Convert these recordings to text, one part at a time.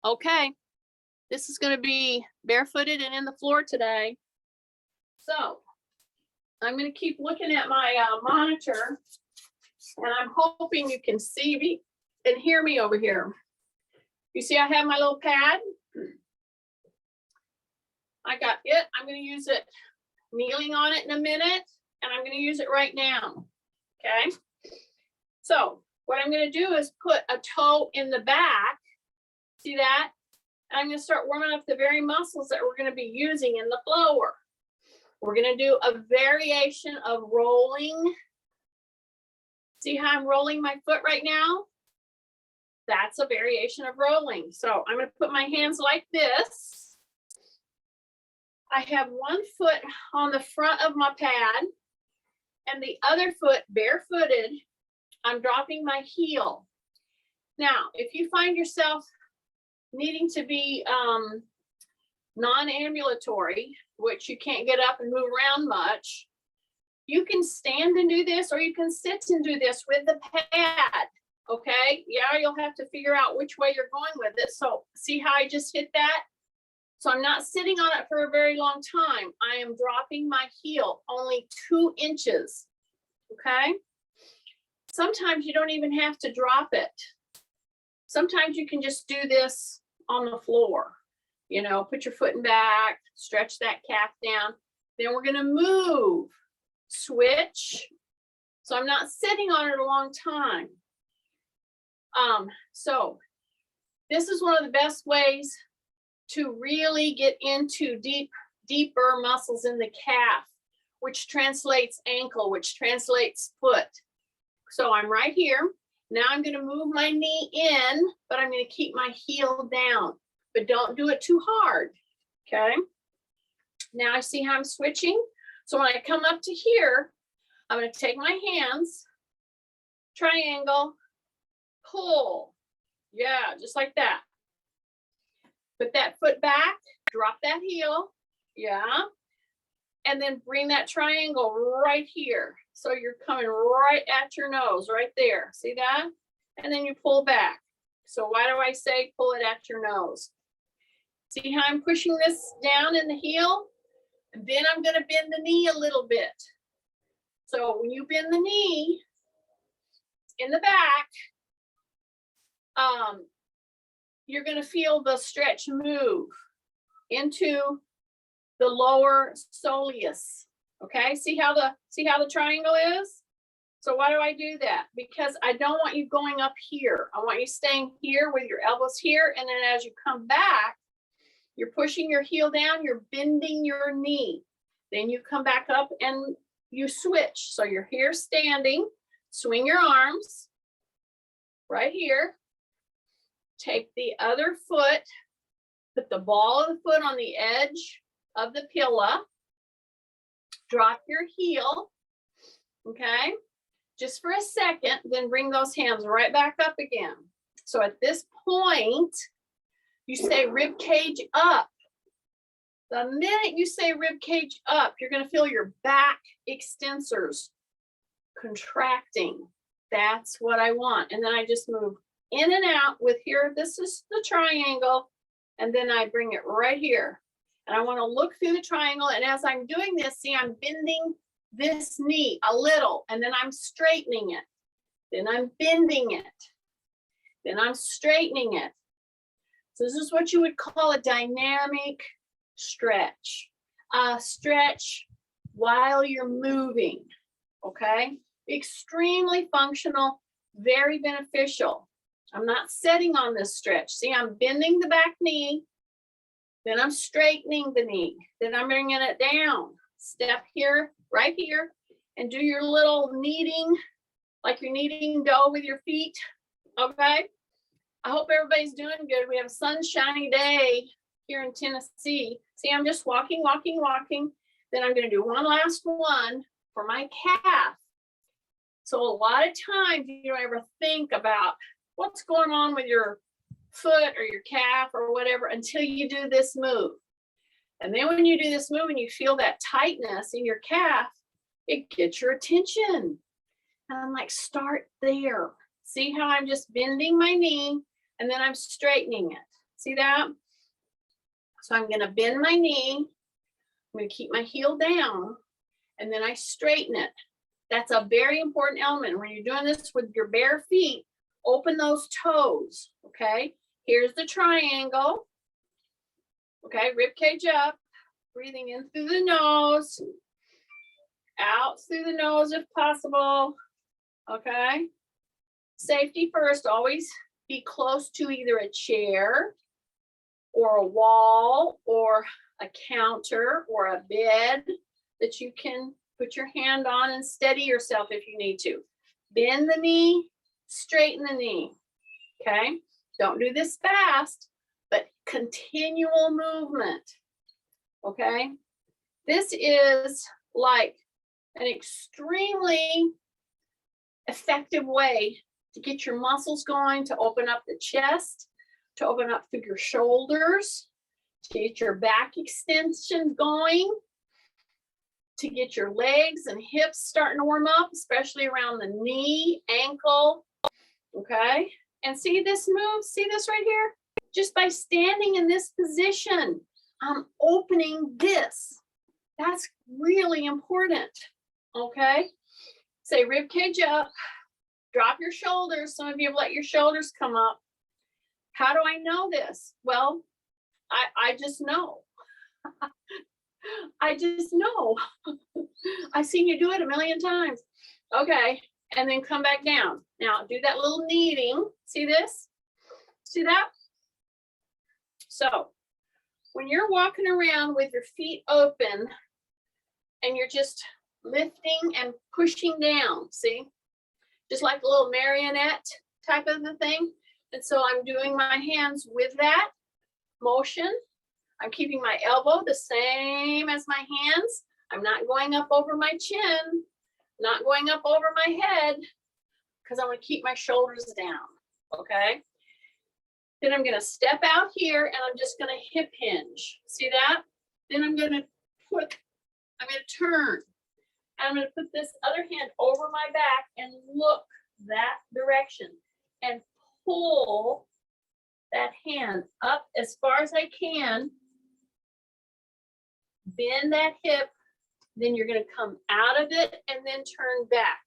Okay, this is going to be barefooted and in the floor today. So I'm going to keep looking at my monitor, and I'm hoping you can see me and hear me over here. You see I have my little pad. I got it. I'm going to use it kneeling on it in a minute, and I'm going to use it right now. Okay. So what I'm going to do is put a toe in the back. See that? And I'm going to start warming up the very muscles that we're going to be using in the floor. We're going to do a variation of rolling. See how I'm rolling my foot right now? That's a variation of rolling. So I'm going to put my hands like this. I have one foot on the front of my pad and the other foot barefooted. I'm dropping my heel. Now, if you find yourself needing to be non-ambulatory, which you can't get up and move around much, you can stand and do this, or you can sit and do this with the pad. Okay, yeah, you'll have to figure out which way you're going with it. So see how I just hit that? So I'm not sitting on it for a very long time. I am dropping my heel only 2 inches. Okay, sometimes you don't even have to drop it. Sometimes you can just do this on the floor. You know, put your foot in back, stretch that calf down. Then we're going to move, switch. So I'm not sitting on it a long time. So this is one of the best ways to really get into deeper muscles in the calf, which translates ankle, which translates foot. So I'm right here. Now I'm going to move my knee in, but I'm going to keep my heel down, but don't do it too hard. Okay. Now I see how I'm switching. So when I come up to here, I'm going to take my hands, triangle, pull. Yeah, just like that. Put that foot back, drop that heel. Yeah. And then bring that triangle right here. So you're coming right at your nose, right there. See that? And then you pull back. So why do I say pull it at your nose? See how I'm pushing this down in the heel? And then I'm going to bend the knee a little bit. So when you bend the knee in the back, you're going to feel the stretch move into the lower soleus. Okay, see how the triangle is? So why do I do that? Because I don't want you going up here. I want you staying here with your elbows here, and then as you come back, you're pushing your heel down, you're bending your knee. Then you come back up and you switch. So you're here standing, swing your arms right here. Take the other foot, put the ball of the foot on the edge of the pillow. Drop your heel, okay, just for a second, then bring those hands right back up again. So at this point, you say rib cage up. The minute you say rib cage up, you're going to feel your back extensors contracting. That's what I want. And then I just move in and out with here. This is the triangle. And then I bring it right here. And I want to look through the triangle. And as I'm doing this, see, I'm bending this knee a little, and then I'm straightening it. Then I'm bending it. Then I'm straightening it. So this is what you would call a dynamic stretch. Stretch while you're moving, okay? Extremely functional, very beneficial. I'm not sitting on this stretch. See, I'm bending the back knee. Then I'm straightening the knee. Then I'm bringing it down. Step here, right here, and do your little kneading, like you're kneading dough with your feet. Okay? I hope everybody's doing good. We have a sunshiny day here in Tennessee. See, I'm just walking. Then I'm going to do one last one for my calf. So a lot of times you don't ever think about what's going on with your foot or your calf or whatever until you do this move. And then when you do this move and you feel that tightness in your calf, it gets your attention. And I'm like, start there. See how I'm just bending my knee and then I'm straightening it. See that? So I'm gonna bend my knee. I'm gonna keep my heel down, and then I straighten it. That's a very important element. When you're doing this with your bare feet, open those toes, okay? Here's the triangle. Okay, rib cage up, breathing in through the nose, out through the nose if possible, okay? Safety first, always be close to either a chair or a wall or a counter or a bed that you can put your hand on and steady yourself if you need to. Bend the knee, straighten the knee, okay? Don't do this fast, but continual movement, okay? This is like an extremely effective way to get your muscles going, to open up the chest, to open up through your shoulders, to get your back extension going, to get your legs and hips starting to warm up, especially around the knee, ankle, okay? And see this move, see this right here? Just by standing in this position, I'm opening this. That's really important, okay? Say rib cage up, drop your shoulders. Some of you have let your shoulders come up. How do I know this? Well, I just know. I just know. I've seen you do it a million times. Okay, and then come back down. Now do that little kneading. See this? See that? So when you're walking around with your feet open and you're just lifting and pushing down, see? Just like a little marionette type of a thing. And so I'm doing my hands with that motion. I'm keeping my elbow the same as my hands. I'm not going up over my chin, not going up over my head, because I want to keep my shoulders down, okay? Then I'm going to step out here and I'm just going to hip hinge. See that? Then I'm going to turn. And I'm going to put this other hand over my back and look that direction and pull that hand up as far as I can. Bend that hip. Then you're going to come out of it and then turn back.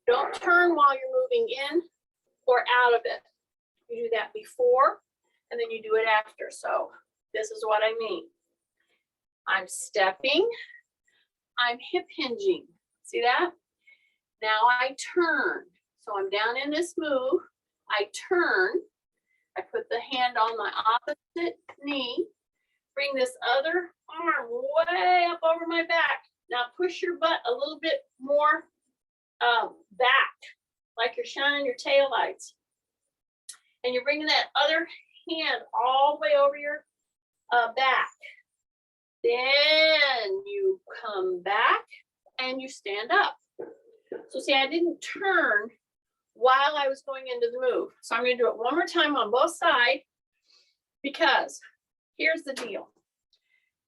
Don't turn while you're moving in or out of it. You do that before and then you do it after. So this is what I mean. I'm stepping. I'm hip hinging. See that? Now I turn. So I'm down in this move. I turn. I put the hand on my opposite knee. Bring this other arm way up over my back. Now push your butt a little bit more back, like you're shining your taillights. And you're bringing that other hand all the way over your back. Then you come back and you stand up. So see, I didn't turn while I was going into the move. So I'm going to do it one more time on both sides, because here's the deal.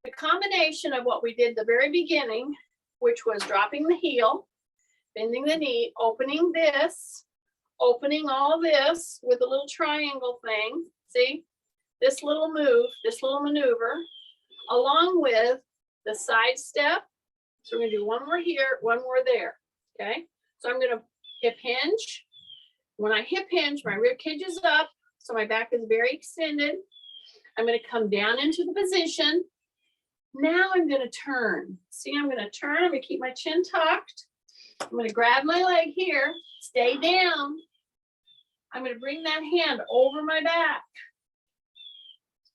The combination of what we did the very beginning, which was dropping the heel, bending the knee, opening this, opening all this with a little triangle thing, see? This little move, this little maneuver, along with the side step. So we're going to do one more here, one more there, okay? So I'm going to hip hinge. When I hip hinge, my rib cage is up, so my back is very extended. I'm going to come down into the position. Now I'm going to turn. See, I'm going to turn. I'm going to keep my chin tucked. I'm going to grab my leg here, stay down. I'm going to bring that hand over my back,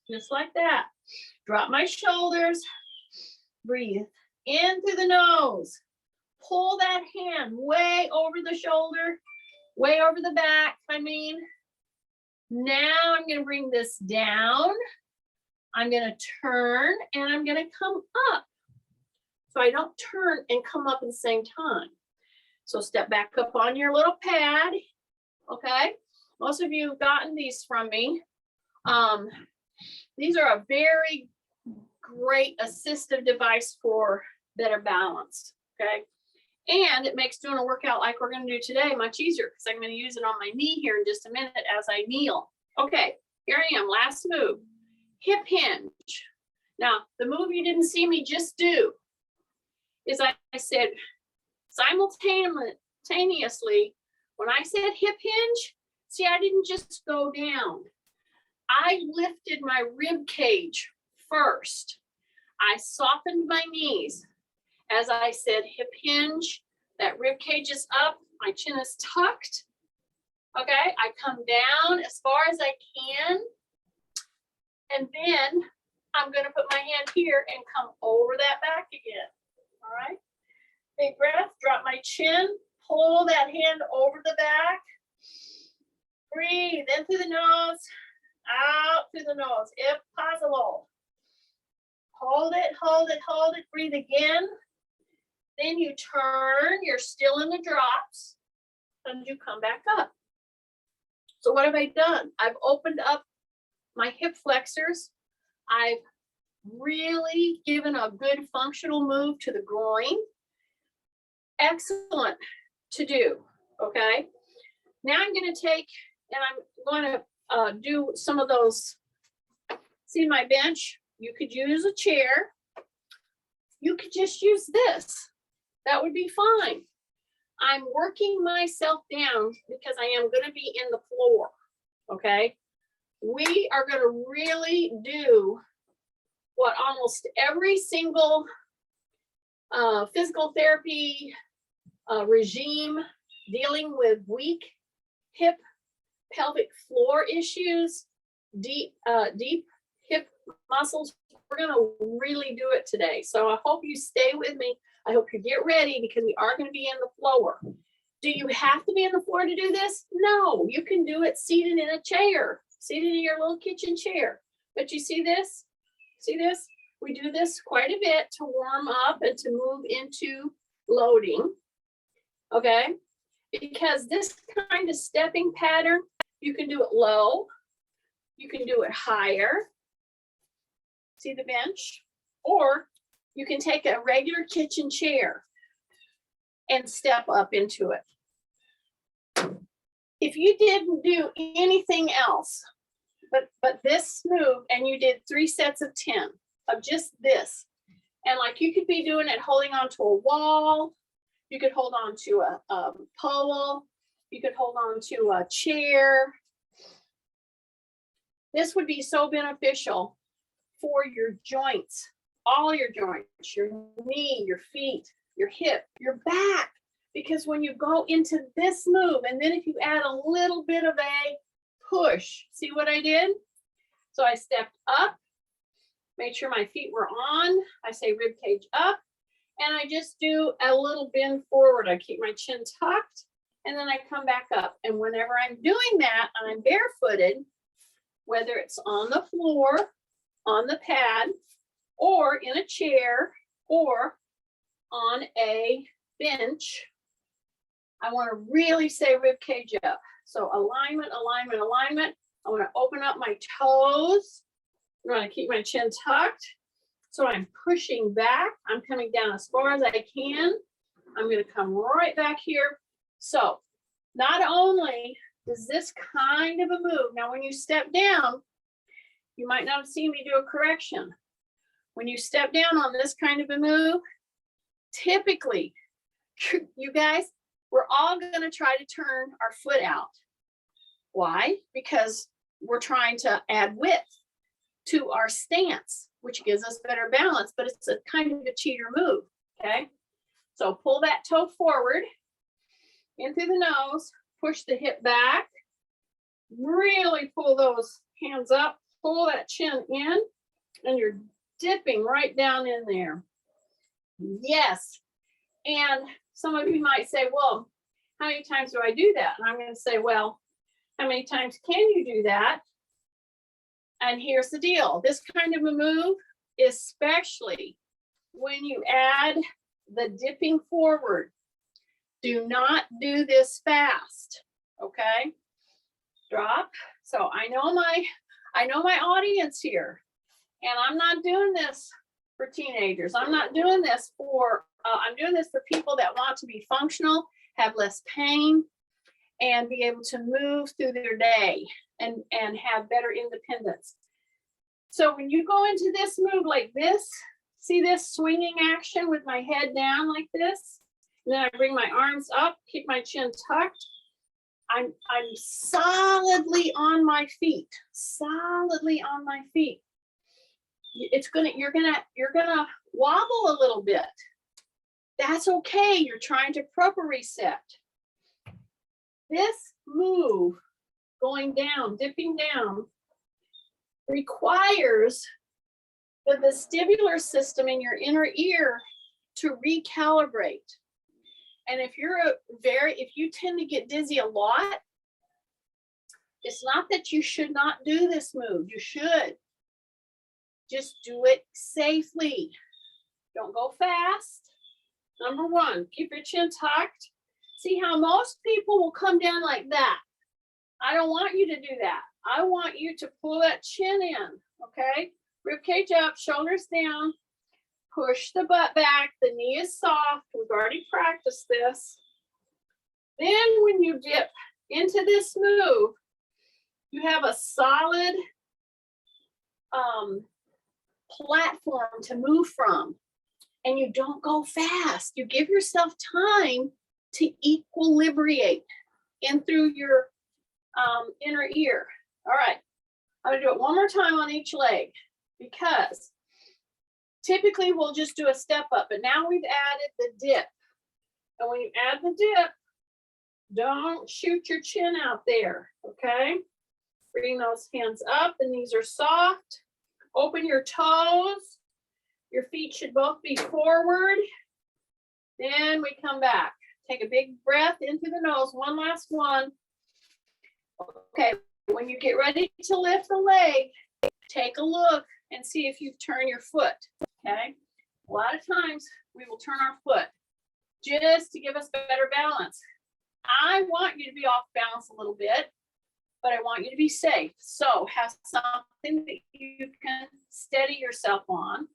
just like that. Drop my shoulders, breathe in through the nose. Pull that hand way over the shoulder, way over the back, Now I'm going to bring this down. I'm going to turn and I'm going to come up. So I don't turn and come up at the same time. So step back up on your little pad, okay? Most of you have gotten these from me. These are a very great assistive device for better balance, okay? And it makes doing a workout like we're going to do today much easier, because I'm going to use it on my knee here in just a minute as I kneel. Okay, Here I am, last move. Hip hinge. Now, the move you didn't see me just do is I said simultaneously, when I said hip hinge, see, I didn't just go down. I lifted my rib cage first. I softened my knees. As I said hip hinge, that rib cage is up, my chin is tucked. Okay, I come down as far as I can. And then I'm gonna put my hand here and come over that back again, all right? Big breath, drop my chin, pull that hand over the back. Breathe in through the nose, out through the nose, if possible. Hold it, hold it, hold it, breathe again. Then you turn, you're still in the drops, and you come back up. So what have I done? I've opened up my hip flexors. I've really given a good functional move to the groin. Excellent to do, okay? Now I'm gonna take, and I'm gonna do some of those. See my bench? You could use a chair. You could just use this. That would be fine. I'm working myself down because I am gonna be in the floor, okay? We are gonna really do what almost every single physical therapy regime dealing with weak hip pelvic floor issues, deep hip muscles, we're gonna really do it today. So I hope you stay with me. I hope you get ready because we are gonna be in the floor. Do you have to be in the floor to do this? No, you can do it seated in a chair, seated in your little kitchen chair. But you see this? See this? We do this quite a bit to warm up and to move into loading, okay? Because this kind of stepping pattern, you can do it low, you can do it higher. See the bench? Or you can take a regular kitchen chair and step up into it. If you didn't do anything else but this move and you did 3 sets of 10 of just this, and like you could be doing it holding onto a wall, you could hold on to a pole, you could hold on to a chair. This would be so beneficial for your joints, all your joints, your knee, your feet, your hip, your back. Because when you go into this move, and then if you add a little bit of a push, see what I did? So I stepped up, made sure my feet were on. I say rib cage up, and I just do a little bend forward. I keep my chin tucked, and then I come back up. And whenever I'm doing that, and I'm barefooted, whether it's on the floor, on the pad, or in a chair, or on a bench, I want to really say rib cage up. So alignment, alignment, alignment. I want to open up my toes. I'm going to keep my chin tucked. So I'm pushing back. I'm coming down as far as I can. I'm going to come right back here. So not only does this kind of a move, now when you step down, you might not have seen me do a correction. When you step down on this kind of a move, typically, you guys, we're all going to try to turn our foot out. Why? Because we're trying to add width to our stance, which gives us better balance, but it's a kind of a cheater move, okay? So pull that toe forward, in through the nose, push the hip back, really pull those hands up, pull that chin in, and you're dipping right down in there. Yes. And some of you might say, well, how many times do I do that? And I'm going to say, well, how many times can you do that? And here's the deal. This kind of a move, especially when you add the dipping forward, do not do this fast, okay? Drop. So I know my audience here, and I'm not doing this for teenagers. I'm not doing this for, I'm doing this for people that want to be functional, have less pain, and be able to move through their day and have better independence. So when you go into this move like this, see this swinging action with my head down like this, and then I bring my arms up, keep my chin tucked. I'm solidly on my feet, solidly on my feet. You're gonna wobble a little bit. That's okay. You're trying to propriocept. This move, going down, dipping down, requires the vestibular system in your inner ear to recalibrate. And if you tend to get dizzy a lot, it's not that you should not do this move. You should. Just do it safely. Don't go fast. Number one, keep your chin tucked. See how most people will come down like that. I don't want you to do that. I want you to pull that chin in, okay? Rib cage up, shoulders down. Push the butt back. The knee is soft. We've already practiced this. Then when you dip into this move, you have a solid platform to move from. And you don't go fast. You give yourself time to equilibrate in through your inner ear. All right, I'm gonna do it one more time on each leg, because typically we'll just do a step up, but now we've added the dip. And when you add the dip, don't shoot your chin out there, okay? Bring those hands up, the knees are soft. Open your toes. Your feet should both be forward. Then we come back. Take a big breath into the nose. One last one. Okay, when you get ready to lift the leg, take a look and see if you've turned your foot, okay? A lot of times we will turn our foot just to give us better balance. I want you to be off balance a little bit, but I want you to be safe. So have something that you can steady yourself on,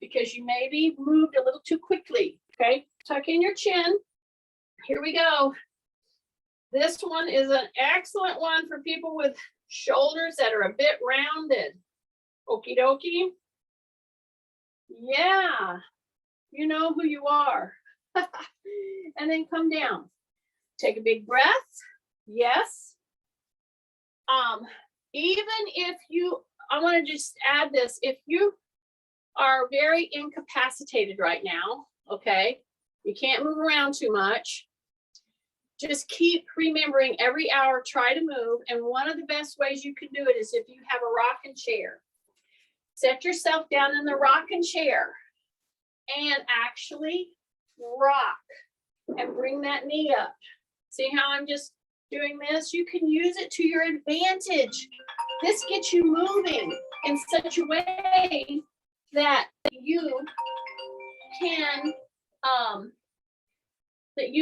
because you maybe moved a little too quickly, okay? Tuck in your chin. Here we go. This one is an excellent one for people with shoulders that are a bit rounded. Okie dokie. Yeah, you know who you are. And then come down. Take a big breath. Yes. Even if I want to just add this, if you are very incapacitated right now, okay, you can't move around too much, just keep remembering every hour, try to move. And one of the best ways you can do it is if you have a rocking chair. Set yourself down in the rocking chair and actually rock and bring that knee up. See how I'm just doing this? You can use it to your advantage. This gets you moving in such a way that you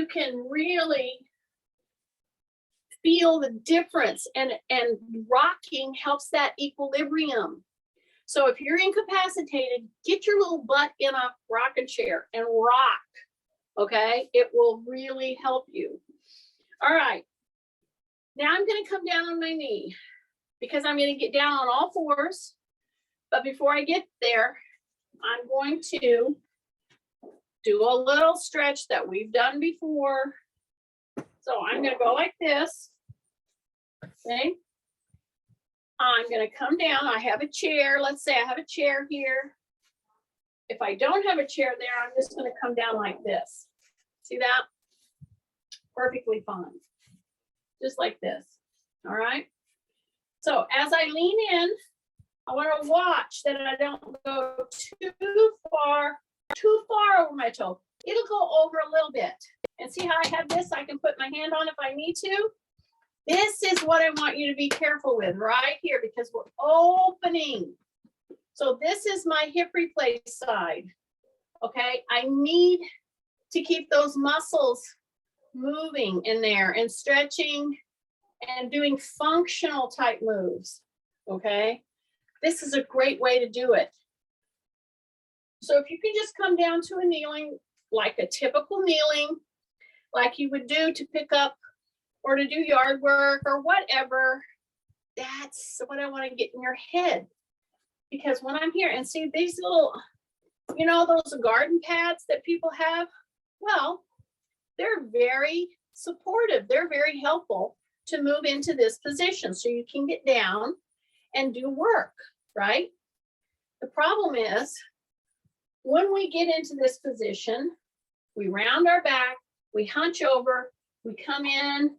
can really feel the difference, and rocking helps that equilibrium. So if you're incapacitated, get your little butt in a rocking chair and rock, okay? It will really help you. All right, now I'm gonna come down on my knee because I'm gonna get down on all fours. But before I get there, I'm going to do a little stretch that we've done before. So I'm gonna go like this, okay? I'm gonna come down, I have a chair. Let's say I have a chair here. If I don't have a chair there, I'm just gonna come down like this. See that? Perfectly fine. Just like this, all right? So as I lean in, I wanna watch that I don't go too far over my toe. It'll go over a little bit. And see how I have this? I can put my hand on if I need to. This is what I want you to be careful with right here, because we're opening. So this is my hip replace side, okay? I need to keep those muscles moving in there and stretching and doing functional type moves, okay? This is a great way to do it. So if you can just come down to a kneeling, like a typical kneeling, like you would do to pick up or to do yard work or whatever. That's what I want to get in your head. Because when I'm here and see these little, you know, those garden pads that people have, well, they're very supportive. They're very helpful to move into this position so you can get down and do work, right? The problem is when we get into this position, we round our back, we hunch over, we come in.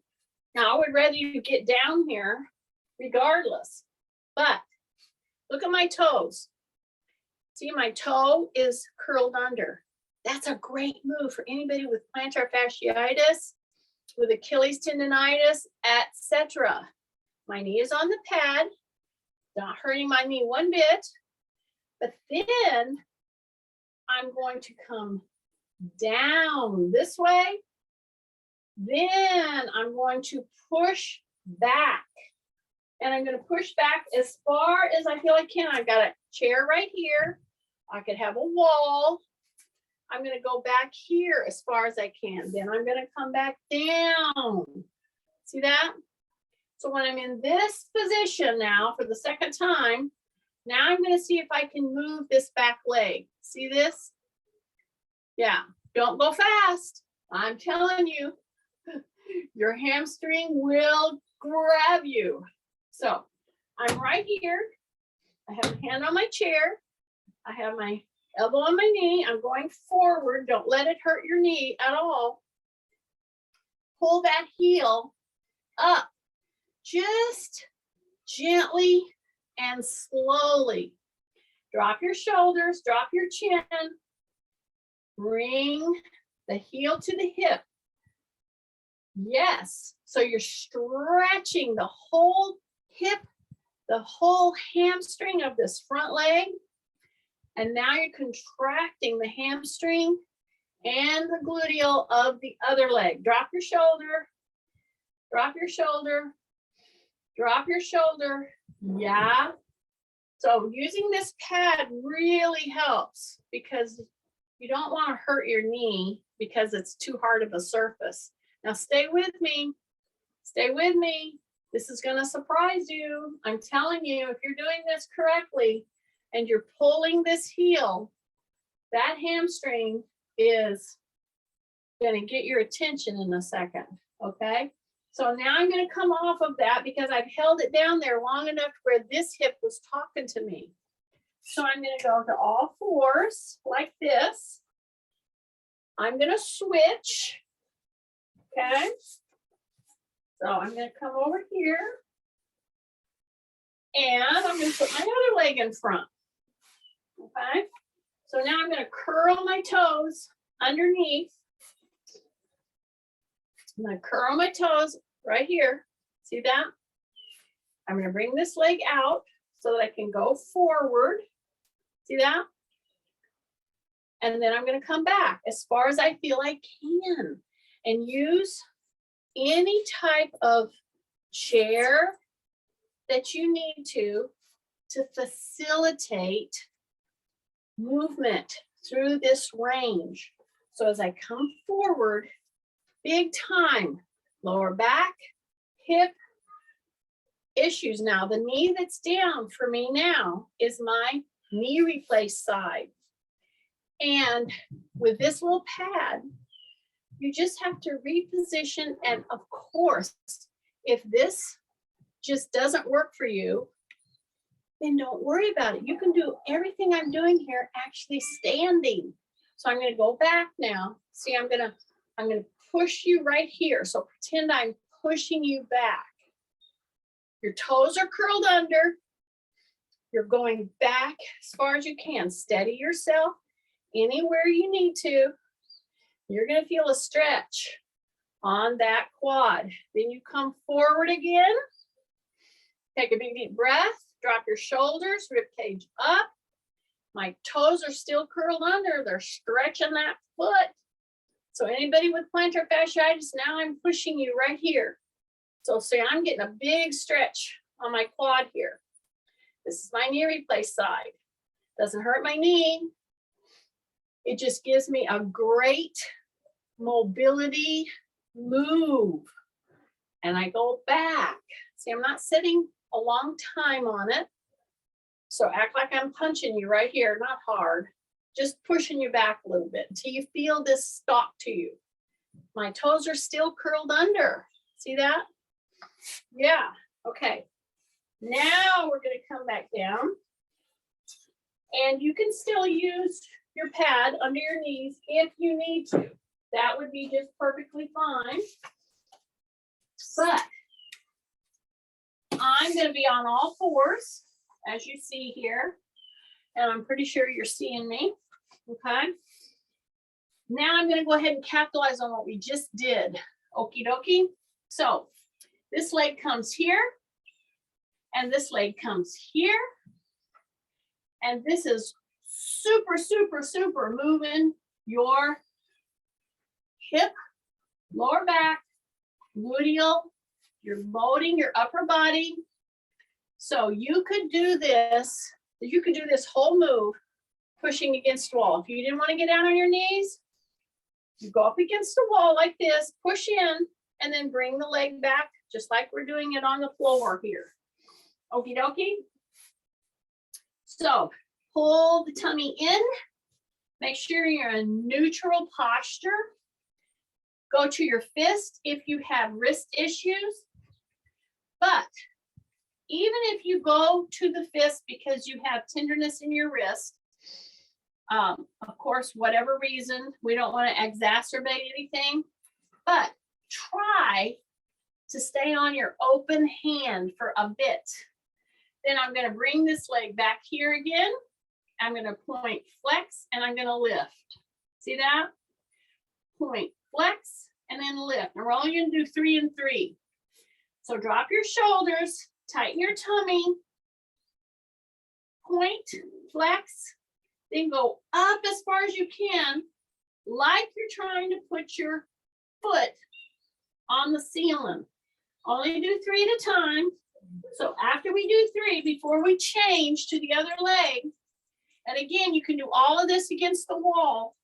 Now, I would rather you get down here regardless, but look at my toes. See, my toe is curled under. That's a great move for anybody with plantar fasciitis, with Achilles tendonitis, etc. My knee is on the pad, not hurting my knee one bit, but then I'm going to come down this way. Then I'm going to push back. And I'm going to push back as far as I feel I can. I've got a chair right here. I could have a wall. I'm going to go back here as far as I can. Then I'm going to come back down. See that? So when I'm in this position now for the second time, now I'm going to see if I can move this back leg. See this? Yeah, don't go fast. I'm telling you, your hamstring will grab you. So I'm right here. I have a hand on my chair. I have my elbow on my knee. I'm going forward. Don't let it hurt your knee at all. Pull that heel up just gently and slowly. Drop your shoulders, drop your chin. Bring the heel to the hip. Yes. So you're stretching the whole hip, the whole hamstring of this front leg. And now you're contracting the hamstring and the gluteal of the other leg. Drop your shoulder, drop your shoulder, drop your shoulder. Yeah. So using this pad really helps because you don't want to hurt your knee because it's too hard of a surface. Now stay with me. Stay with me. This is going to surprise you. I'm telling you, if you're doing this correctly and you're pulling this heel, that hamstring is going to get your attention in a second. Okay. So now I'm going to come off of that because I've held it down there long enough where this hip was talking to me. So I'm going to go to all fours like this. I'm going to switch. Okay. So I'm going to come over here. And I'm going to put my other leg in front. Okay. So now I'm going to curl my toes underneath. I'm going to curl my toes right here. See that? I'm going to bring this leg out so that I can go forward. See that? And then I'm going to come back as far as I feel I can and use any type of chair that you need to facilitate movement through this range. So as I come forward, big time, lower back, hip issues. Now, the knee that's down for me now is my knee replace side. And with this little pad, you just have to reposition. And of course, if this just doesn't work for you, then don't worry about it. You can do everything I'm doing here actually standing. So I'm going to go back now. See, I'm going to push you right here. So pretend I'm pushing you back. Your toes are curled under. You're going back as far as you can. Steady yourself anywhere you need to. You're going to feel a stretch on that quad. Then you come forward again. Take a big deep breath. Drop your shoulders, rib cage up. My toes are still curled under. They're stretching that foot. So anybody with plantar fasciitis, now I'm pushing you right here. So see, I'm getting a big stretch on my quad here. This is my knee replace side. Doesn't hurt my knee. It just gives me a great mobility move. and I go back. See, I'm not sitting a long time on it. So act like I'm punching you right here, not hard, just pushing you back a little bit until you feel this stop to you. My toes are still curled under. See that? Yeah, okay. Now we're gonna come back down. And you can still use your pad under your knees if you need to. That would be just perfectly fine. But I'm going to be on all fours, as you see here. And I'm pretty sure you're seeing me. Okay. Now I'm going to go ahead and capitalize on what we just did. Okie dokie. So this leg comes here. And this leg comes here. And this is super, super, super moving your hip, lower back, gluteal. You're loading your upper body. So you could do this. You could do this whole move pushing against the wall. If you didn't want to get down on your knees, you go up against the wall like this, push in, and then bring the leg back, just like we're doing it on the floor here. Okie dokie. So pull the tummy in, make sure you're in neutral posture. Go to your fist if you have wrist issues. But even if you go to the fist because you have tenderness in your wrist, of course, whatever reason, we don't want to exacerbate anything, but try to stay on your open hand for a bit. Then I'm going to bring this leg back here again. I'm going to point, flex, and I'm going to lift. See that? Point, flex, and then lift. And we're only going to do 3 and 3. So drop your shoulders, tighten your tummy, point, flex, then go up as far as you can, like you're trying to put your foot on the ceiling. Only do 3 at a time. So after we do 3, before we change to the other leg, and again, you can do all of this against the wall.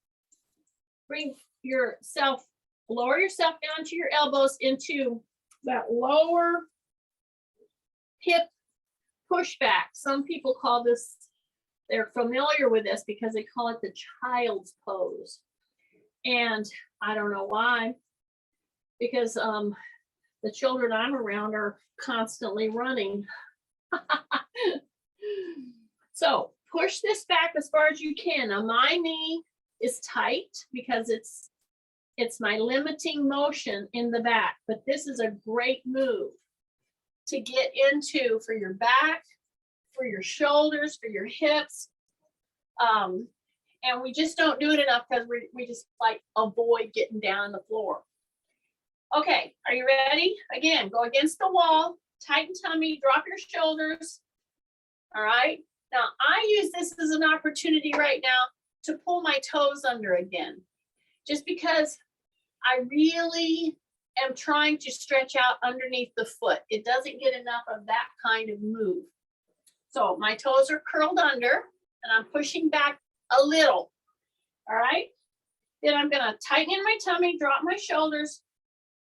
Bring yourself, lower yourself down to your elbows into that lower hip pushback. Some people call this, they're familiar with this because they call it the child's pose. And I don't know why, because the children I'm around are constantly running. So push this back as far as you can. Now my knee is tight because it's my limiting motion in the back, but this is a great move to get into for your back, for your shoulders, for your hips. And we just don't do it enough because we just like avoid getting down on the floor. Okay, are you ready? Again, go against the wall, tighten tummy, drop your shoulders. All right. Now I use this as an opportunity right now to pull my toes under again, just because I really am trying to stretch out underneath the foot. It doesn't get enough of that kind of move. So my toes are curled under and I'm pushing back a little. All right. Then I'm going to tighten in my tummy, drop my shoulders,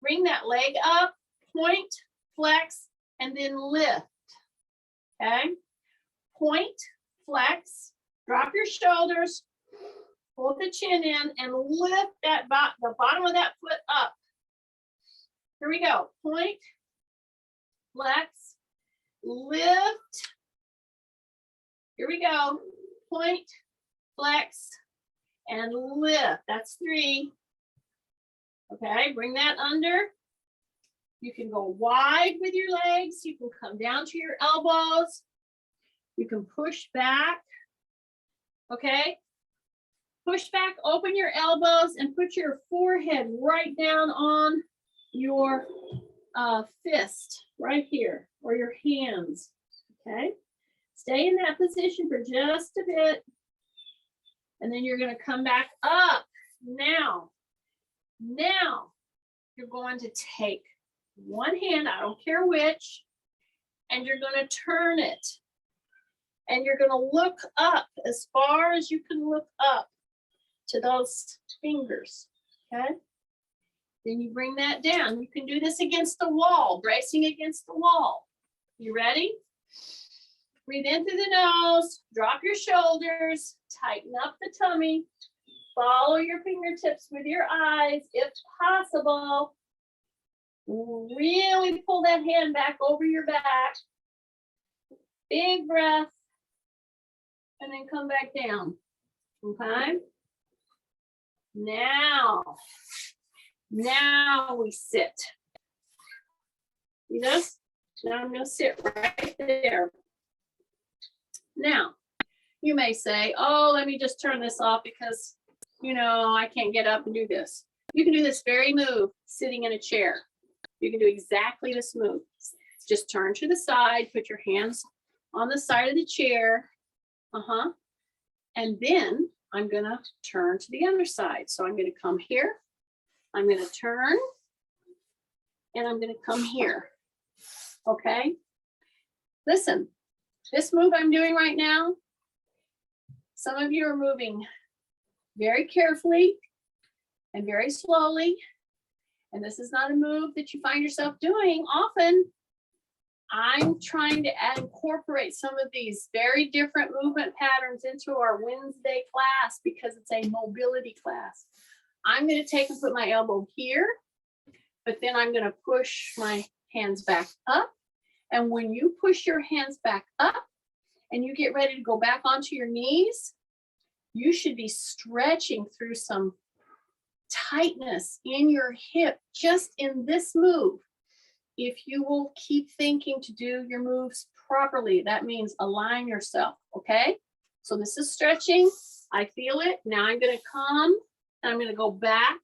bring that leg up, point, flex, and then lift. Okay. Point, flex, drop your shoulders, pull the chin in, and lift that the bottom of that foot up. Here we go. Point, flex, lift. Here we go. Point, flex, and lift. That's 3. Okay, bring that under. You can go wide with your legs. You can come down to your elbows. You can push back. Okay, push back, open your elbows, and put your forehead right down on your fist right here, or your hands. Okay, stay in that position for just a bit. And then you're going to come back up. Now you're going to take one hand, I don't care which, and you're going to turn it. And you're going to look up as far as you can look up to those fingers. Okay. Then you bring that down. You can do this against the wall, bracing against the wall. You ready? Breathe in through the nose, drop your shoulders, tighten up the tummy, follow your fingertips with your eyes if possible. Really pull that hand back over your back. Big breath, and then come back down, okay? Now we sit. See this? Now I'm gonna sit right there. Now, you may say, oh, let me just turn this off because, you know, I can't get up and do this. You can do this very move sitting in a chair. You can do exactly this move. Just turn to the side, put your hands on the side of the chair. And then I'm gonna turn to the other side. So I'm gonna come here, I'm gonna turn, and I'm gonna come here, okay? Listen, this move I'm doing right now, some of you are moving very carefully and very slowly, and this is not a move that you find yourself doing often. I'm trying to incorporate some of these very different movement patterns into our Wednesday class because it's a mobility class. I'm going to take and put my elbow here, but then I'm going to push my hands back up. And when you push your hands back up and you get ready to go back onto your knees, you should be stretching through some tightness in your hip just in this move. If you will keep thinking to do your moves properly, that means align yourself, okay? So this is stretching. I feel it. Now I'm going to come and I'm going to go back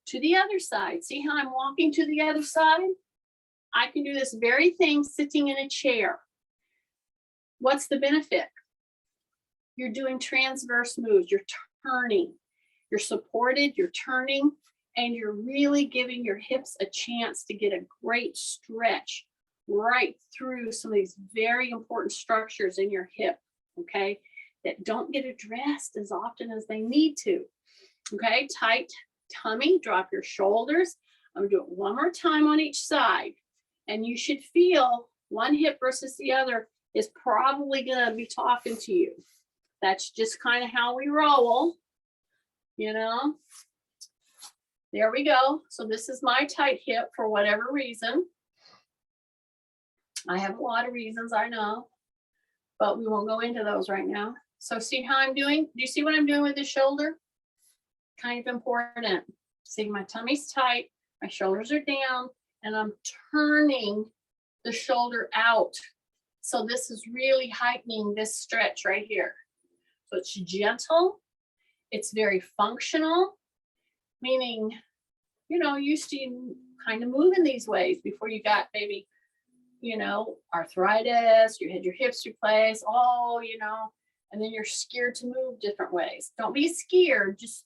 to the other side. See how I'm walking to the other side? I can do this very thing sitting in a chair. What's the benefit? You're doing transverse moves. You're turning. You're supported. You're turning. And you're really giving your hips a chance to get a great stretch right through some of these very important structures in your hip, okay, that don't get addressed as often as they need to. Okay, tight tummy, drop your shoulders. I'm gonna do it one more time on each side. And you should feel one hip versus the other is probably gonna be talking to you. That's just kind of how we roll, you know. There we go. So this is my tight hip for whatever reason. I have a lot of reasons, I know, but we won't go into those right now. So see how I'm doing? Do you see what I'm doing with the shoulder? Kind of important. See, my tummy's tight, my shoulders are down, and I'm turning the shoulder out. So this is really heightening this stretch right here. So it's gentle, it's very functional, meaning, you know, you used to kind of move in these ways before you got maybe, you know, arthritis, you had your hips replaced, you know, and then you're scared to move different ways. Don't be scared, just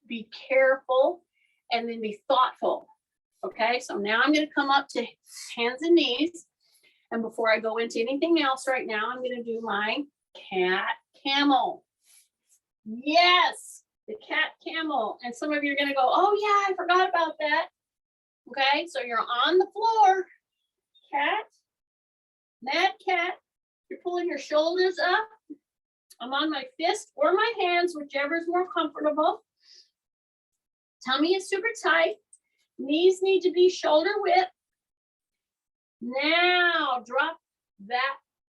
be careful and then be thoughtful. Okay, so now I'm going to come up to hands and knees. And before I go into anything else right now, I'm going to do my cat camel. Yes, the cat camel. And some of you are going to go, oh yeah, I forgot about that. Okay, so you're on the floor. Cat, mad cat. You're pulling your shoulders up. I'm on my fist or my hands, whichever is more comfortable. Tummy is super tight. Knees need to be shoulder width. Now drop that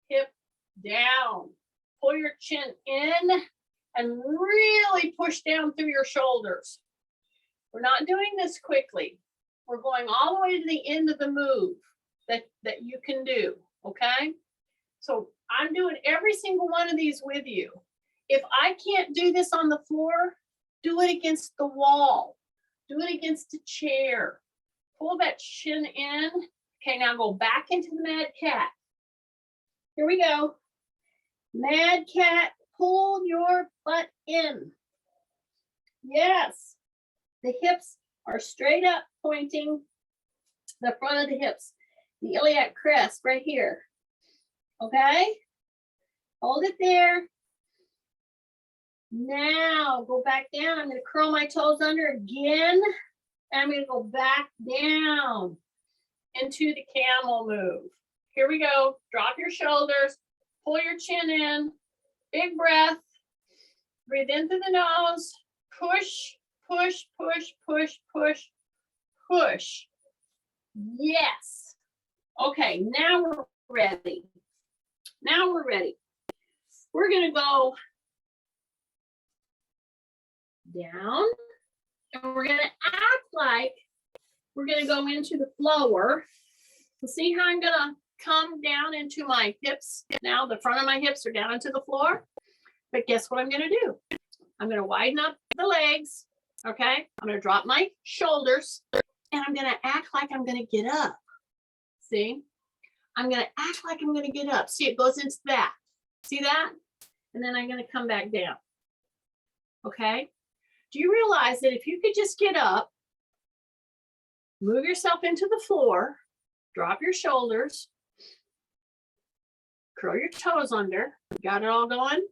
hip down. Pull your chin in and really push down through your shoulders. We're not doing this quickly. We're going all the way to the end of the move that you can do, okay? So I'm doing every single one of these with you. If I can't do this on the floor, do it against the wall. Do it against a chair. Pull that chin in. Okay, now go back into the mad cat. Here we go. Mad cat, pull your butt in. Yes. The hips are straight up, pointing the front of the hips. The iliac crest right here. Okay? Hold it there. Now go back down. I'm going to curl my toes under again And I'm gonna go back down into the camel move. Here we go. Drop your shoulders, pull your chin in, big breath, breathe in through the nose, push, push, push, push, push, push. Yes. Okay, now we're ready. Now we're ready. We're gonna go down and we're gonna act like we're gonna go into the floor. See how I'm gonna come down into my hips. Now the front of my hips are down into the floor. But guess what I'm gonna do? I'm gonna widen up the legs, okay? I'm gonna drop my shoulders and I'm gonna act like I'm gonna get up. See? I'm gonna act like I'm gonna get up. See, it goes into that. See that? And then I'm gonna come back down. Okay? Do you realize that if you could just get up, move yourself into the floor, drop your shoulders, curl your toes under, got it all going?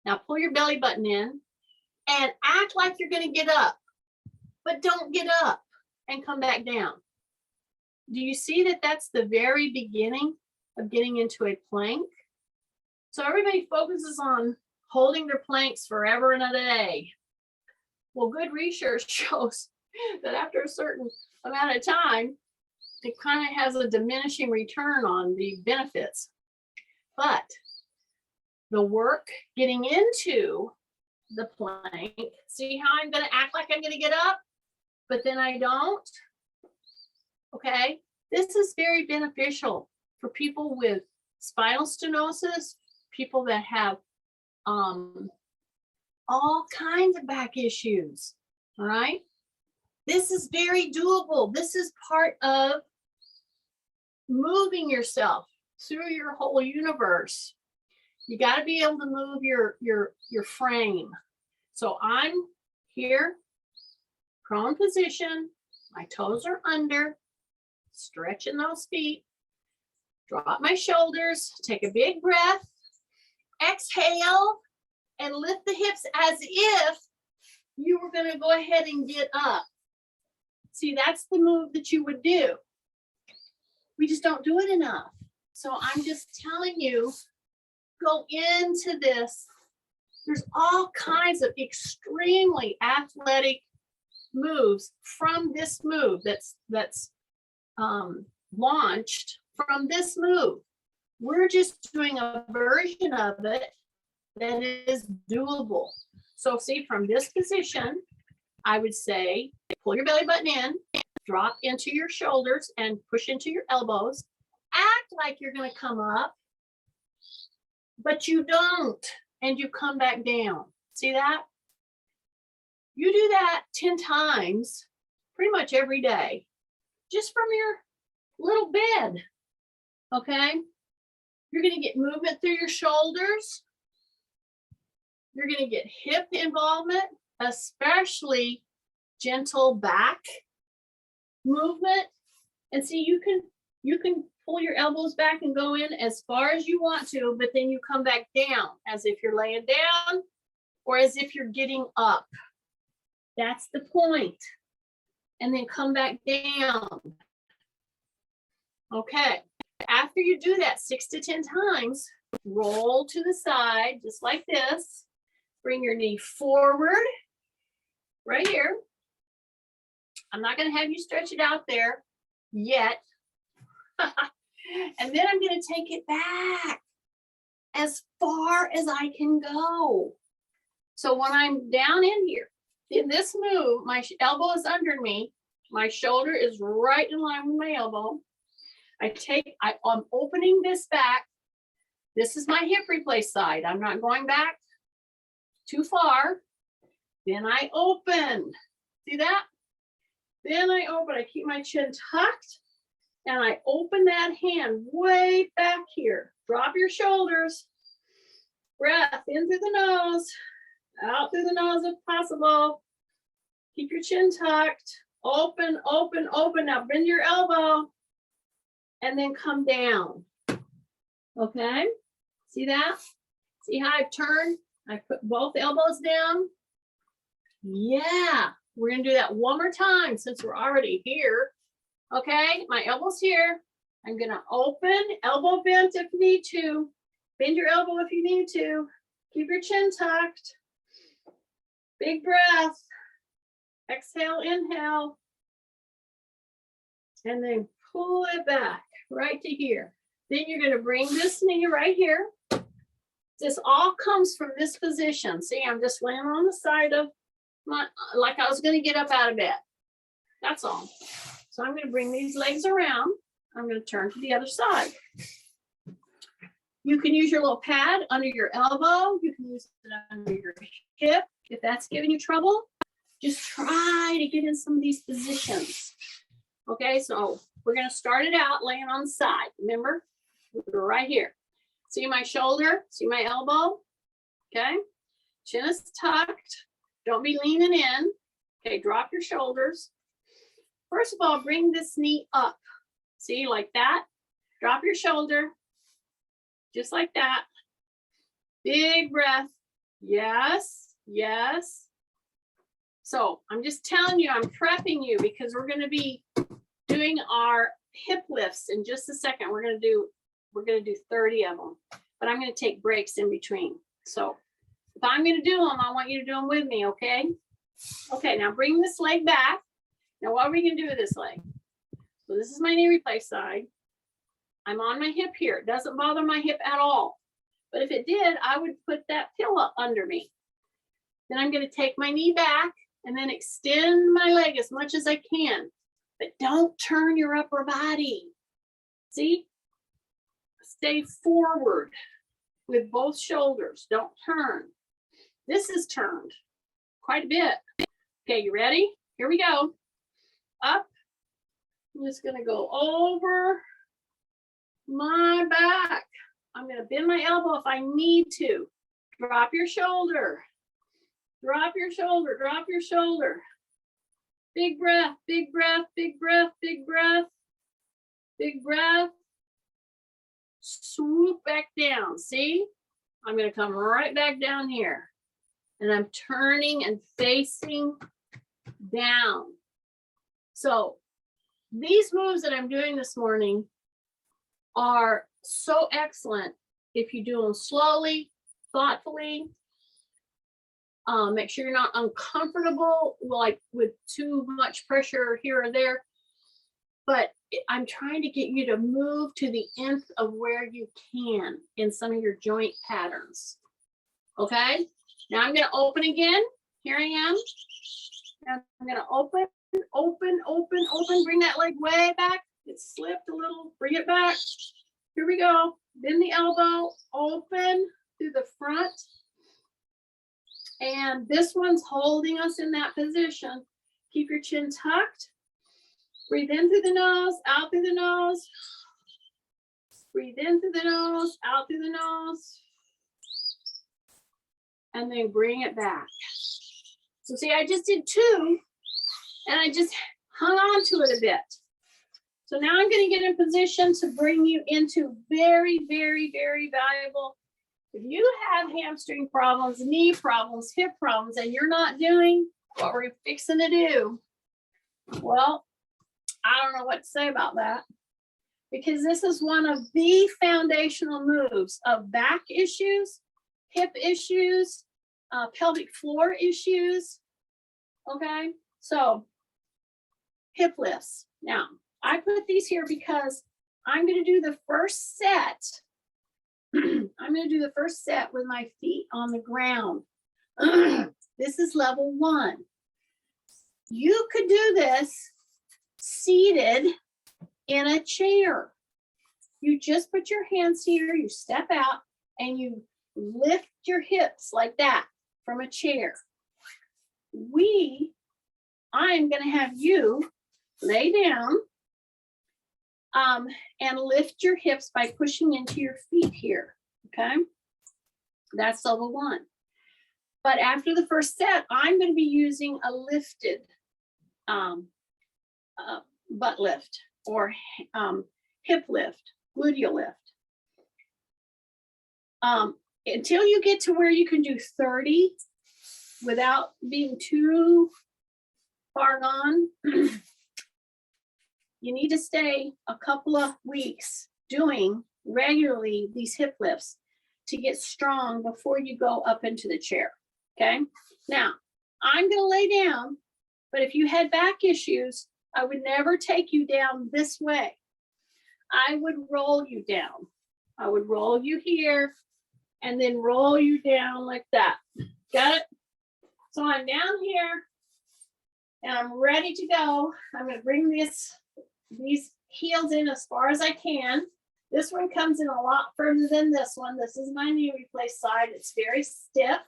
Now pull your belly button in and act like you're gonna get up, but don't get up and come back down. Do you see that that's the very beginning of getting into a plank? So everybody focuses on holding their planks forever and a day. Well, good research shows that after a certain amount of time, it kind of has a diminishing return on the benefits. But the work getting into the plank, see how I'm going to act like I'm going to get up, but then I don't? Okay, this is very beneficial for people with spinal stenosis, people that have all kinds of back issues, all right? This is very doable. This is part of moving yourself through your whole universe. You got to be able to move your frame. So I'm here, prone position, my toes are under, stretching those feet, drop my shoulders, take a big breath, exhale, and lift the hips as if you were going to go ahead and get up. See, that's the move that you would do. We just don't do it enough. So I'm just telling you, go into this. There's all kinds of extremely athletic moves from this move that's launched from this move. We're just doing a version of it that is doable. So see, from this position, I would say, pull your belly button in, drop into your shoulders and push into your elbows. Act like you're going to come up, but you don't, and you come back down. See that? You do that 10 times, pretty much every day, just from your little bed, okay? You're going to get movement through your shoulders. You're going to get hip involvement, especially gentle back movement. And see, you can pull your elbows back and go in as far as you want to, but then you come back down as if you're laying down or as if you're getting up. That's the point. And then come back down. Okay. After you do that 6 to 10 times, roll to the side just like this. Bring your knee forward right here. I'm not going to have you stretch it out there yet. And then I'm going to take it back as far as I can go. So when I'm down in here, in this move, my elbow is under me. My shoulder is right in line with my elbow. I'm opening this back. This is my hip replace side. I'm not going back too far. Then I open. See that? Then I open. I keep my chin tucked and I open that hand way back here. Drop your shoulders. Breath in through the nose, out through the nose if possible. Keep your chin tucked. Open, open, open. Now bend your elbow and then come down. Okay? See that? See how I've turned? I put both elbows down. Yeah. We're gonna do that one more time since we're already here. Okay, my elbow's here. I'm gonna open, elbow bent if you need to. Bend your elbow if you need to. Keep your chin tucked. Big breath. Exhale, inhale. And then pull it back right to here. Then you're gonna bring this knee right here. This all comes from this position. See, I'm just laying on the side of my, like I was gonna get up out of bed. That's all. So I'm gonna bring these legs around. I'm gonna turn to the other side. You can use your little pad under your elbow. You can use it under your hip. If that's giving you trouble, just try to get in some of these positions. Okay, so we're gonna start it out laying on the side. Remember, we're right here. See my shoulder, see my elbow, okay? Chin is tucked, don't be leaning in. Okay, drop your shoulders. First of all, bring this knee up. See, like that. Drop your shoulder, just like that. Big breath, yes, yes. So I'm just telling you, I'm prepping you because we're gonna be doing our hip lifts in just a second. We're gonna do 30 of them, but I'm gonna take breaks in between. So if I'm gonna do them, I want you to do them with me, okay? Okay, now bring this leg back. Now what are we gonna do with this leg? So this is my knee replace side. I'm on my hip here. It doesn't bother my hip at all. But if it did, I would put that pillow under me. Then I'm gonna take my knee back and then extend my leg as much as I can. But don't turn your upper body. See? Stay forward with both shoulders. Don't turn. This is turned quite a bit. Okay, you ready? Here we go. Up. I'm just gonna go over my back. I'm gonna bend my elbow if I need to. Drop your shoulder. Drop your shoulder, drop your shoulder. Big breath, big breath, big breath, big breath, big breath. Swoop back down, see? I'm gonna come right back down here. And I'm turning and facing down. So these moves that I'm doing this morning are so excellent if you do them slowly, thoughtfully. Make sure you're not uncomfortable, like with too much pressure here or there. But I'm trying to get you to move to the nth of where you can in some of your joint patterns. Okay, now I'm going to open again. Here I am. And I'm going to open, open, open, open. Bring that leg way back. It slipped a little. Bring it back. Here we go. Bend the elbow, open through the front. And this one's holding us in that position. Keep your chin tucked. Breathe in through the nose, out through the nose. Breathe in through the nose, out through the nose. And then bring it back. So see, I just did two, and I just hung on to it a bit. So now I'm going to get in position to bring you into very, very, very valuable. If you have hamstring problems, knee problems, hip problems, and you're not doing what we're fixing to do, well, I don't know what to say about that, because this is one of the foundational moves of back issues, hip issues, pelvic floor issues. Okay, so hip lifts. Now, I put these here because I'm going to do the first set. I'm going to do the first set with my feet on the ground. This is level 1. You could do this seated in a chair. You just put your hands here, you step out, and you lift your hips like that from a chair. I'm going to have you lay down and lift your hips by pushing into your feet here, okay? That's level 1. But after the first set, I'm going to be using a lifted butt lift or hip lift, gluteal lift. Until you get to where you can do 30 without being too far gone. You need to stay a couple of weeks doing regularly these hip lifts to get strong before you go up into the chair. Okay. Now, I'm going to lay down, but if you had back issues, I would never take you down this way. I would roll you down. I would roll you here and then roll you down like that. Got it? So I'm down here and I'm ready to go. I'm going to bring these heels in as far as I can. This one comes in a lot further than this one. This is my knee replace side. It's very stiff,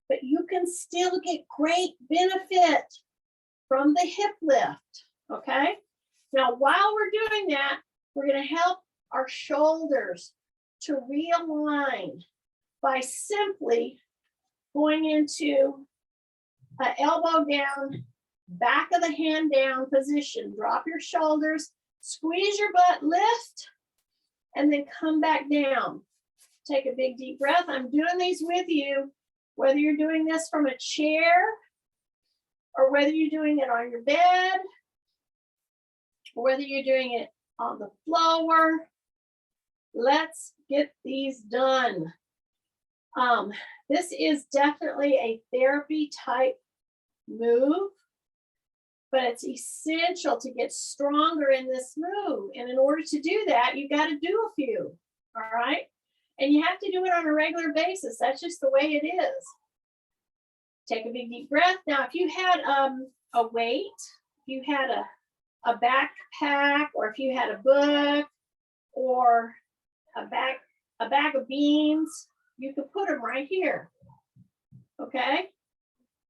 but you can still get great benefit from the hip lift, okay? Now, while we're doing that, we're gonna help our shoulders to realign by simply going into an elbow down, back of the hand down position. Drop your shoulders, squeeze your butt, lift, and then come back down. Take a big deep breath. I'm doing these with you, whether you're doing this from a chair or whether you're doing it on your bed or whether you're doing it on the floor. Let's get these done. This is definitely a therapy type move, but it's essential to get stronger in this move. And in order to do that, you got to do a few, all right? And you have to do it on a regular basis. That's just the way it is. Take a big deep breath. Now, if you had a weight, if you had a backpack, or if you had a book or a bag of beans, you could put them right here, okay?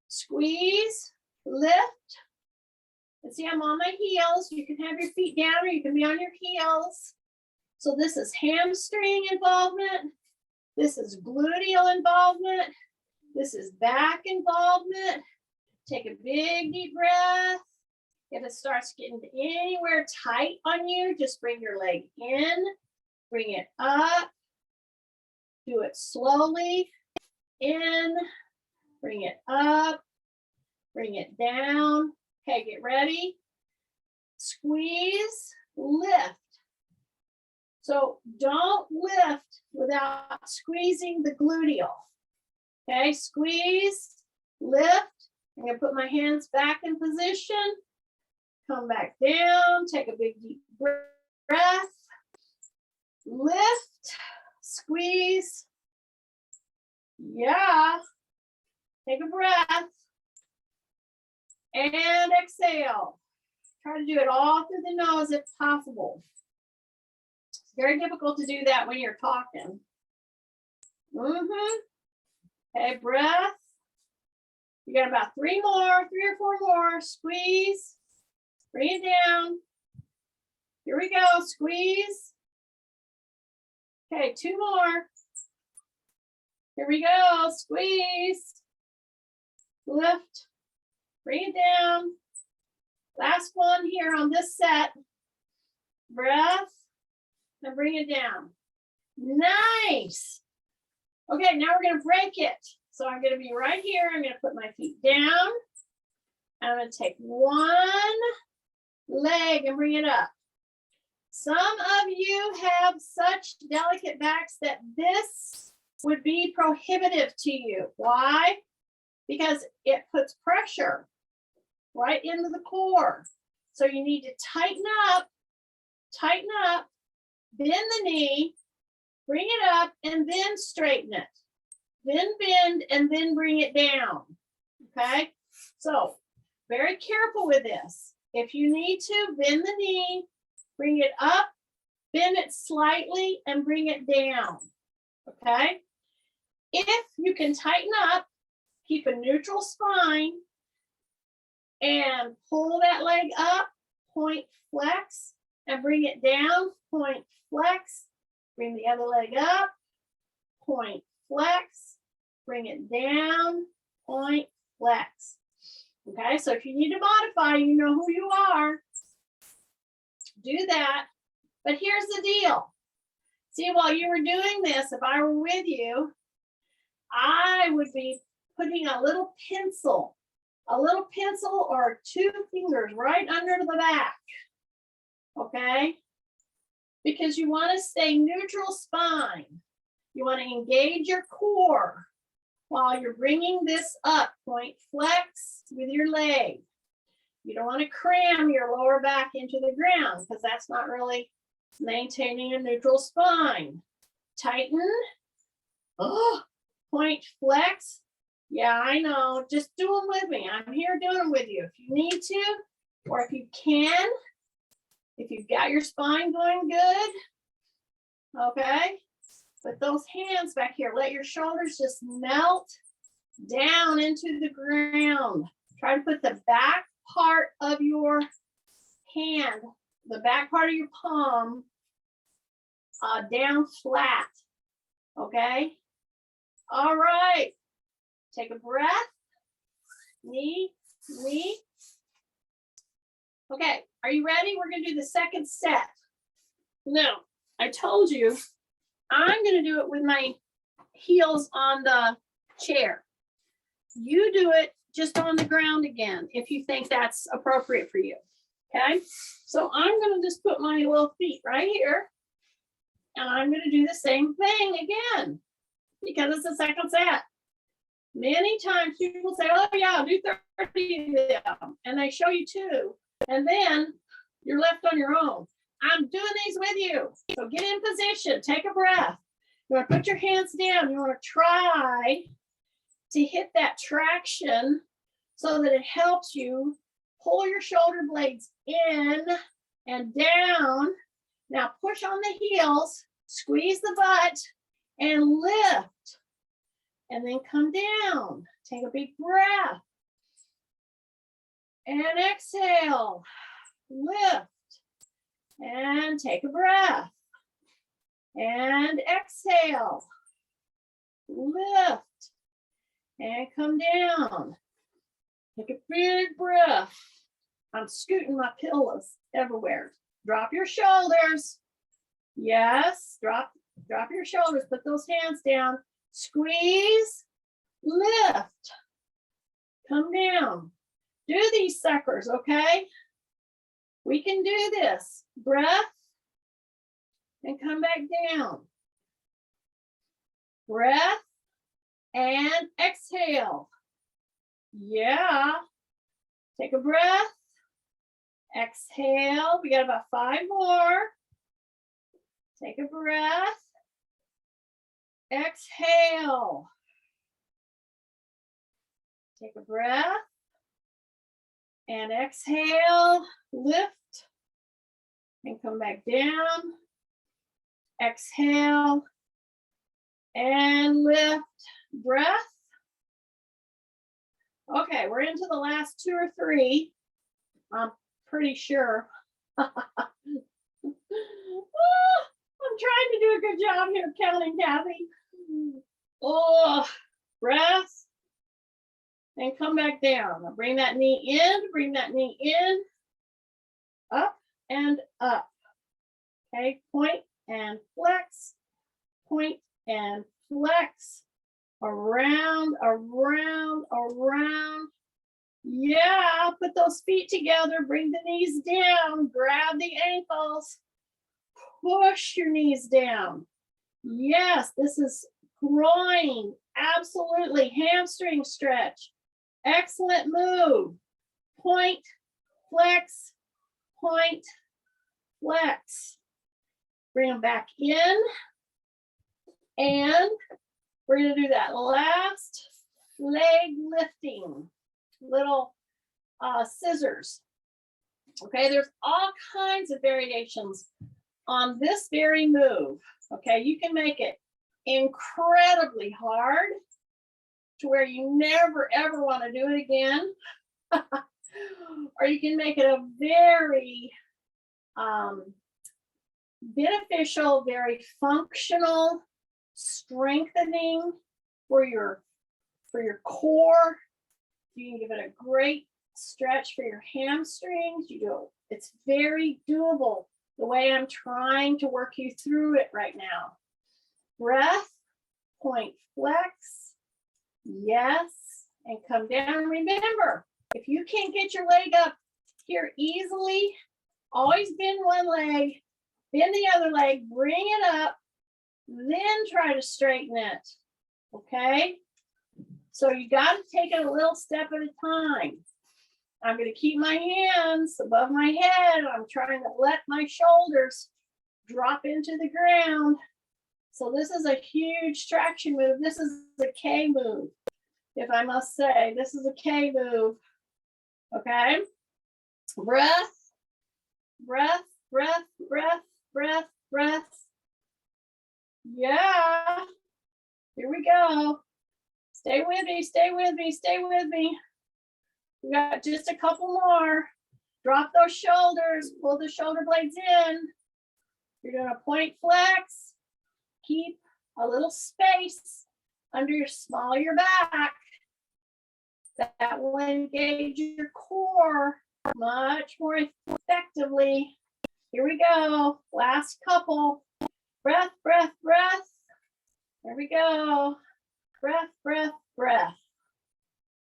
Squeeze, lift. And see, I'm on my heels. You can have your feet down or you can be on your heels. So this is hamstring involvement. This is gluteal involvement. This is back involvement. Take a big deep breath. If it starts getting anywhere tight on you, just bring your leg in, bring it up. Do it slowly. In, bring it up, bring it down. Okay, get ready. Squeeze, lift. So don't lift without squeezing the gluteal. Okay, squeeze, lift. I'm gonna put my hands back in position. Come back down, take a big deep breath. Lift, squeeze. Yeah. Take a breath. And exhale. Try to do it all through the nose if possible. It's very difficult to do that when you're talking. Okay, breath. You got about 3 or 4 more. Squeeze. Bring it down. Here we go. Squeeze. Okay, 2 more. Here we go. Squeeze. Lift. Bring it down. Last one here on this set. Breath. And bring it down. Nice. Okay, now we're going to break it. So I'm going to be right here. I'm going to put my feet down. I'm going to take one leg and bring it up. Some of you have such delicate backs that this would be prohibitive to you. Why? Because it puts pressure right into the core. So you need to tighten up, bend the knee, bring it up, and then straighten it. Then bend, and then bring it down, okay? So very careful with this. If you need to, bend the knee, bring it up, bend it slightly, and bring it down, okay? If you can tighten up, keep a neutral spine, and pull that leg up, point flex, and bring it down, point flex, bring the other leg up, point flex, bring it down, point flex. Okay, so if you need to modify, you know who you are. Do that. But here's the deal. See, while you were doing this, if I were with you, I would be putting a little pencil a little pencil or 2 fingers right under the back, okay? Because you want to stay neutral spine. You want to engage your core while you're bringing this up, point flex with your leg. You don't want to cram your lower back into the ground because that's not really maintaining a neutral spine. Tighten. Oh, point flex. Yeah, I know. Just do them with me. I'm here doing them with you. If you need to, or if you can, if you've got your spine going good, okay? Put those hands back here. Let your shoulders just melt down into the ground. Try to put the back part of your hand, the back part of your palm, down flat, okay? All right. Take a breath. Knee, knee. Okay, are you ready? We're gonna do the second set. Now, I told you, I'm gonna do it with my heels on the chair. You do it just on the ground again, if you think that's appropriate for you, okay? So I'm gonna just put my little feet right here, and I'm gonna do the same thing again, because it's the second set. Many times people say, oh yeah, do 30 of them, and they show you 2, and then you're left on your own. I'm doing these with you. So get in position, take a breath. You want to put your hands down. You want to try to hit that traction so that it helps you pull your shoulder blades in and down. Now push on the heels, squeeze the butt, and lift. And then come down. Take a big breath. And exhale. Lift. And take a breath. And exhale. Lift. And come down. Take a big breath. I'm scooting my pillows everywhere. Drop your shoulders. Yes, drop your shoulders. Put those hands down. Squeeze, lift, come down. Do these suckers, okay? We can do this. Breath, and come back down. Breath, and exhale. Yeah. Take a breath. Exhale. We got about 5 more. Take a breath. Exhale. Take a breath. And exhale. Lift. And come back down. Exhale. And lift. Breath. Okay, we're into the last 2 or 3. I'm pretty sure. I'm trying to do a good job here counting, Kathy. Oh, breath. And come back down. Now bring that knee in, up and up. Okay, point and flex, point and flex, around, around, around. Yeah, put those feet together, bring the knees down, grab the ankles, push your knees down. Yes, this is groin, absolutely, hamstring stretch. Excellent move. Point, flex, point, flex. Bring them back in. And we're going to do that last leg lifting, little scissors. Okay, there's all kinds of variations on this very move. Okay, you can make it incredibly hard to where you never ever want to do it again. Or you can make it a very beneficial, very functional, strengthening for your core. You can give it a great stretch for your hamstrings. It's very doable the way I'm trying to work you through it right now. Breath, point, flex, yes, and come down. Remember, If you can't get your leg up here easily, always bend one leg, bend the other leg, bring it up, then try to straighten it, okay? So you got to take it a little step at a time. I'm going to keep my hands above my head. I'm trying to let my shoulders drop into the ground. So this is a huge traction move. This is a K move, if I must say. This is a K move, okay? Breath, breath, breath, breath, breath, breath. Yeah, here we go. Stay with me, stay with me, stay with me. We got just a couple more. Drop those shoulders, pull the shoulder blades in. You're gonna point flex. Keep a little space under your small of your back. That will engage your core much more effectively. Here we go, last couple. Breath, breath, breath. There we go. Breath, breath, breath.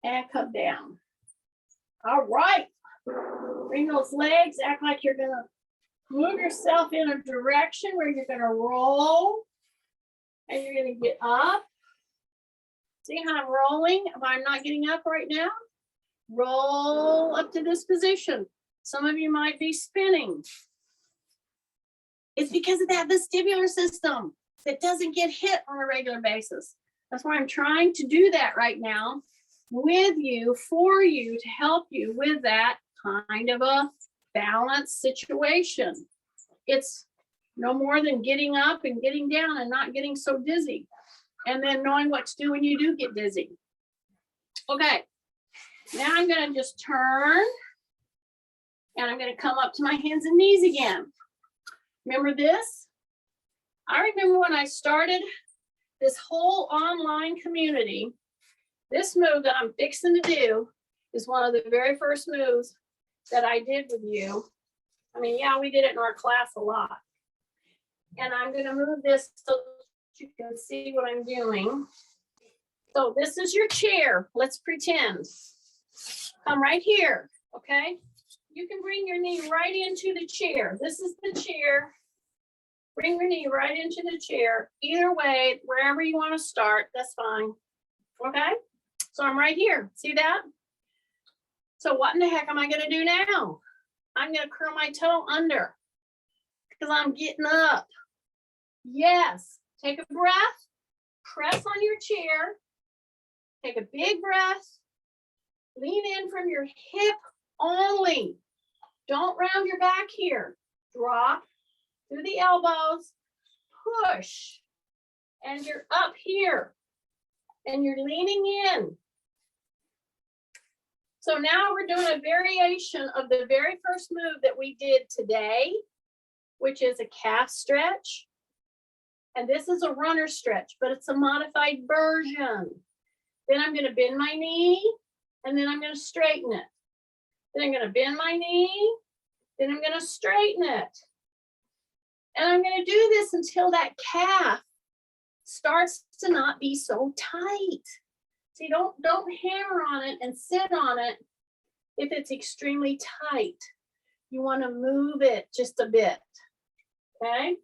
And come down. All right. Bring those legs, act like you're gonna move yourself in a direction where you're gonna roll. And you're gonna get up. See how I'm rolling? If I'm not getting up right now, roll up to this position. Some of you might be spinning. It's because of that vestibular system that doesn't get hit on a regular basis. That's why I'm trying to do that right now with you, for you, to help you with that kind of a balanced situation. It's no more than getting up and getting down and not getting so dizzy, and then knowing what to do when you do get dizzy. Okay, now I'm gonna just turn and I'm gonna come up to my hands and knees again. Remember this? I remember when I started this whole online community, this move that I'm fixing to do is one of the very first moves that I did with you. I mean, yeah, we did it in our class a lot. And I'm gonna move this so you can see what I'm doing. So this is your chair. Let's pretend. Come right here, okay? You can bring your knee right into the chair. This is the chair. Bring your knee right into the chair. Either way, wherever you want to start, that's fine. Okay? So I'm right here. See that? So what in the heck am I going to do now? I'm going to curl my toe under because I'm getting up. Yes. Take a breath. Press on your chair. Take a big breath. Lean in from your hip only. Don't round your back here. Drop through the elbows. Push. And you're up here. And you're leaning in. So now we're doing a variation of the very first move that we did today, which is a calf stretch. And this is a runner stretch, but it's a modified version. Then I'm going to bend my knee, and then I'm going to straighten it. Then I'm going to bend my knee, then I'm going to straighten it. And I'm going to do this until that calf starts to not be so tight. See, don't hammer on it and sit on it if it's extremely tight. You want to move it just a bit, okay?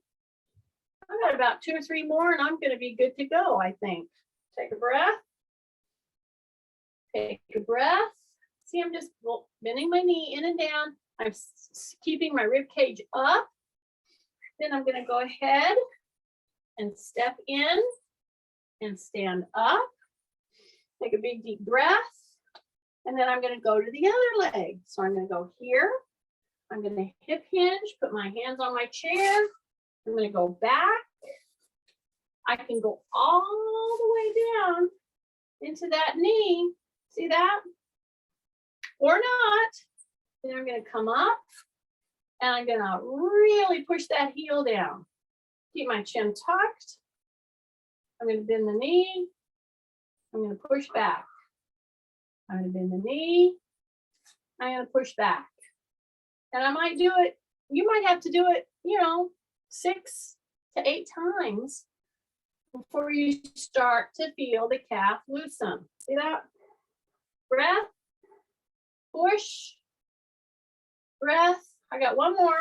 I've got about 2 or 3 more and I'm going to be good to go, I think. Take a breath. Take a breath. See, I'm just bending my knee in and down. I'm keeping my rib cage up. Then I'm going to go ahead and step in and stand up. Take a big deep breath. And then I'm going to go to the other leg. So I'm going to go here. I'm going to hip hinge, put my hands on my chair. I'm going to go back. I can go all the way down into that knee. See that? Or not. Then I'm going to come up and I'm going to really push that heel down. Keep my chin tucked. I'm going to bend the knee. I'm going to push back. I'm going to bend the knee. I'm going to push back. And I might do it, you might have to do it, 6 to 8 times before you start to feel the calf loosen. See that? Breath. push, breath. I got one more,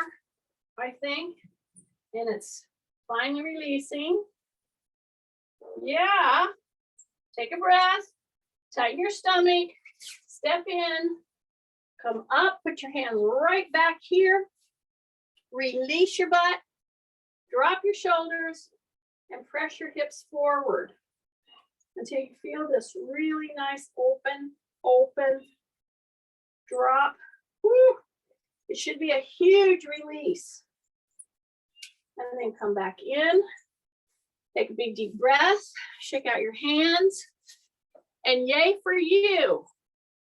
I think, and it's finally releasing. Yeah, take a breath, tighten your stomach, step in, come up, put your hands right back here, release your butt, drop your shoulders, and press your hips forward until you feel this really nice open drop. Woo. It should be a huge release. And then come back in, take a big deep breath, shake out your hands, and yay for you.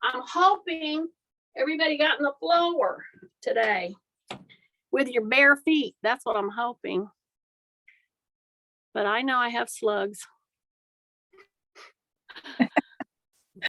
I'm hoping everybody got in the floor today with your bare feet. That's what I'm hoping. But I know I have slugs.